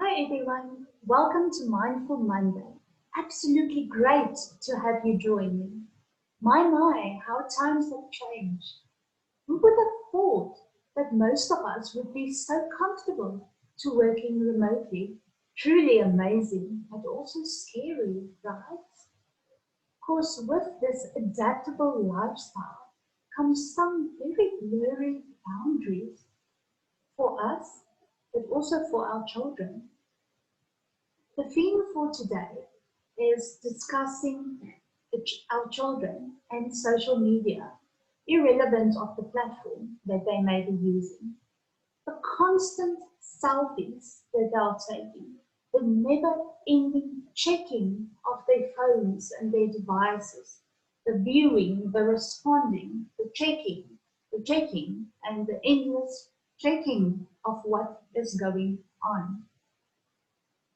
Hi everyone, welcome to Mindful Monday. Absolutely great to have you join me. My, how times have changed. Who would have thought that most of us would be so comfortable to working remotely? Truly amazing, but also scary, right? Of course, with this adaptable lifestyle comes some very blurry boundaries for us, but also for our children. The theme for today is discussing our children and social media, irrelevant of the platform that they may be using. The constant selfies that they are taking, the never-ending checking of their phones and their devices, the viewing, the responding, the checking, and the endless checking of what is going on.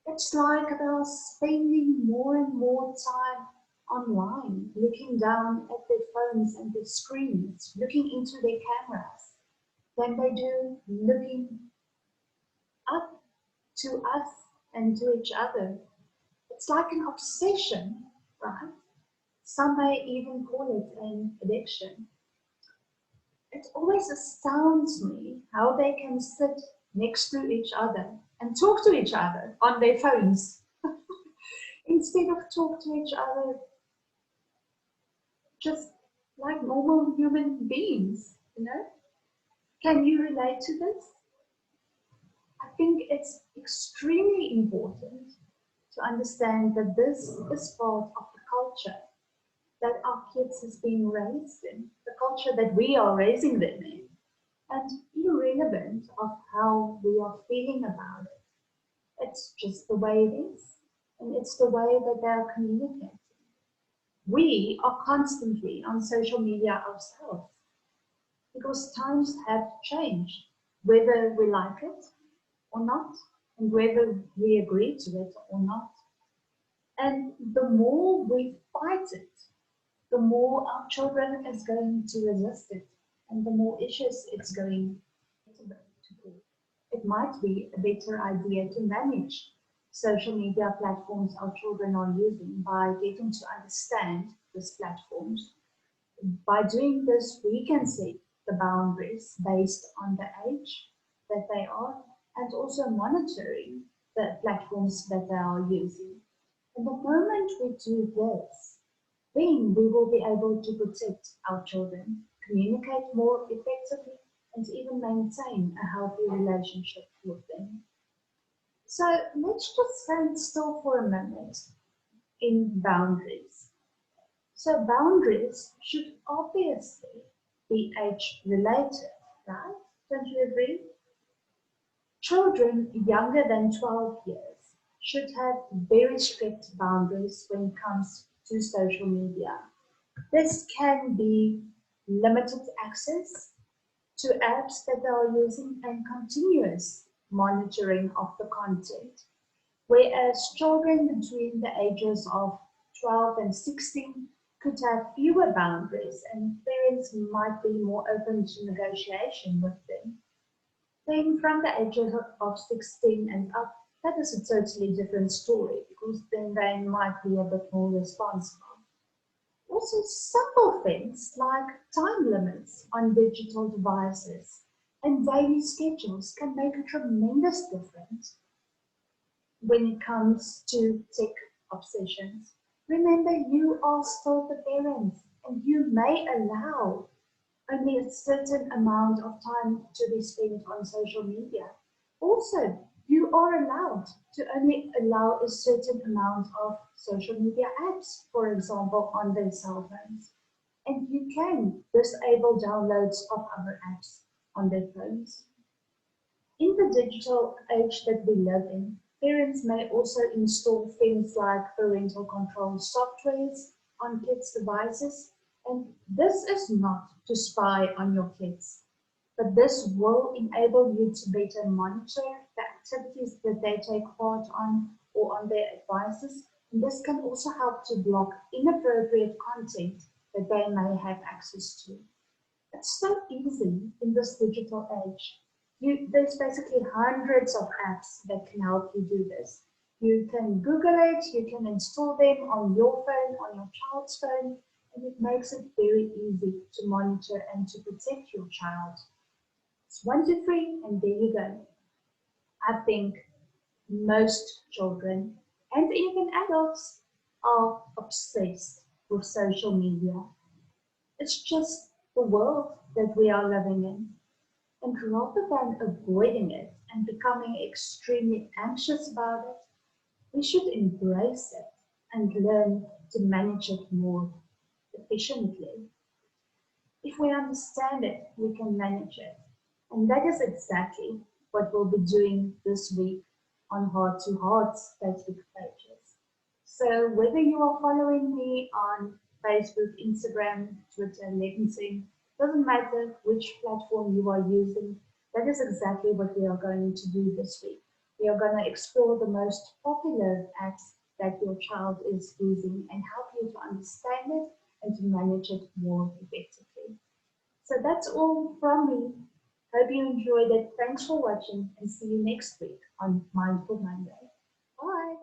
It's like they're spending more and more time online, looking down at their phones and their screens, looking into their cameras, than they do looking up to us and to each other. It's like an obsession, right? Some may even call it an addiction. It always astounds me how they can sit next to each other and talk to each other on their phones instead of talk to each other just like normal human beings, you know? Can you relate to this? I think it's extremely important to understand that this is part of the culture that our kids is being raised in, the culture that we are raising them in, and irrelevant of how we are feeling about it. It's just the way it is, and it's the way that they are communicating. We are constantly on social media ourselves because times have changed, whether we like it or not, and whether we agree to it or not. And the more we fight it, the more our children is going to resist it, and the more issues it's going to cause. It might be a better idea to manage social media platforms our children are using by getting to understand these platforms. By doing this, we can set the boundaries based on the age that they are and also monitoring the platforms that they are using. And the moment we do this, then we will be able to protect our children, communicate more effectively, and even maintain a healthy relationship with them. So let's just stand still for a minute in boundaries. So boundaries should obviously be age related, right? Don't you agree? Children younger than 12 years should have very strict boundaries when it comes to social media. This can be limited access to apps that they are using and continuous monitoring of the content. Whereas children between the ages of 12 and 16 could have fewer boundaries and parents might be more open to negotiation with them. Then from the ages of 16 and up, that is a totally different story because then they might be a bit more responsible. Also, simple things like time limits on digital devices and daily schedules can make a tremendous difference when it comes to tech obsessions. Remember, you are still the parents and you may allow only a certain amount of time to be spent on social media. Also, you are allowed to only allow a certain amount of social media apps, for example, on their cell phones. And you can disable downloads of other apps on their phones. In the digital age that we live in, parents may also install things like parental control softwares on kids' devices, and this is not to spy on your kids, but this will enable you to better monitor the activities that they take part on or on their devices, and this can also help to block inappropriate content that they may have access to. It's so easy in this digital age There's basically hundreds of apps that can help you do this. You can Google it, you can install them on your phone, on your child's phone, and it makes it very easy to monitor and to protect your child. It's 1, 2, 3, and there you go. I think most children and even adults are obsessed with social media. It's just the world that we are living in. And rather than avoiding it and becoming extremely anxious about it, we should embrace it and learn to manage it more efficiently. If we understand it, we can manage it. And that is exactly what we'll be doing this week on Heart to Heart's Facebook pages. So whether you are following me on Facebook, Instagram, Twitter, LinkedIn, doesn't matter which platform you are using, that is exactly what we are going to do this week. We are going to explore the most popular apps that your child is using and help you to understand it and to manage it more effectively. So that's all from me. Hope you enjoyed it. Thanks for watching and see you next week on Mindful Monday. Bye.